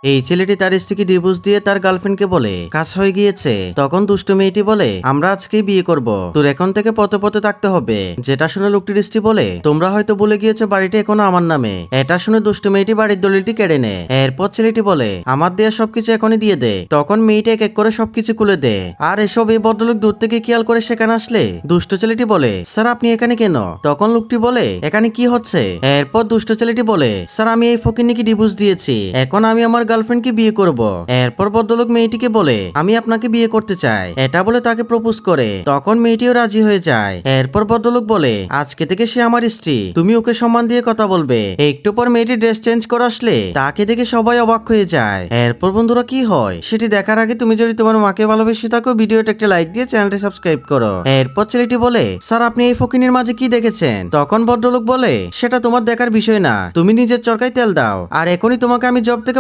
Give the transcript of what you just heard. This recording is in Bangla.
এই ছেলেটি তার স্ত্রীকে ডিভোর্স দিয়ে তার গার্লফ্রেন্ডকে বলে কাজ হয়ে গিয়েছে। তখন দুষ্টু মেয়েটি বলে আমরা আজকেই বিয়ে করব, তোর এখন থেকে পথে পথে থাকতে হবে। যেটা শুনে লোকটির স্ত্রী বলে তোমরা হয়তো বলে গিয়েছো বাড়িটা এখনো আমার নামে। এটা শুনে দুষ্টু মেয়েটি বাড়ির দলিলটি কেড়ে নেয়। এরপর ছেলেটি বলে আমার দেয়া সবকিছু এখনই দিয়ে দে। তখন মেয়েটি এক এক করে সবকিছু খুলে দেয়। আর এসব এই ভদ্রলোক দূর থেকে খেয়াল করে সেখানে আসলে দুষ্ট ছেলেটি বলে স্যার আপনি এখানে কেন? তখন লোকটি বলে এখানে কি হচ্ছে? এরপর দুষ্ট ছেলেটি বলে স্যার আমি এই ফকিন্নিকে ডিভোর্স দিয়েছি, এখন আমি আমার গার্লফ্রেন্ডকে বিয়ে করব। এরপর ভদ্রলোক মেয়েটিকে বলে আমি আপনাকে বিয়ে করতে চাই, এটা বলে তাকে প্রপোজ করে। তখন মেয়েটিও রাজি হয়ে যায়। এরপর ভদ্রলোক বলে আজকে থেকে সে আমার স্ত্রী, তুমি ওকে সম্মান দিয়ে কথা বলবে। একটু পর মেয়েটি ড্রেস চেঞ্জ করে আসলে তাকে দেখে সবাই অবাক হয়ে যায়। এরপর বন্ধুরা কি হয় সেটি দেখার আগে তুমি যদি তোমার মাকে ভালোবেসে থাকো ভিডিওটা একটা লাইক দিয়ে চ্যানেলটি সাবস্ক্রাইব করো। এরপর ছেলেটি বলে স্যার আপনি এই ফকিনের মাঝে কি দেখেছেন? তখন ভদ্রলোক বলে সেটা তোমার দেখার বিষয় না, তুমি নিজের চরকায় তেল দাও, আর এখনই তোমাকে আমি জব থেকে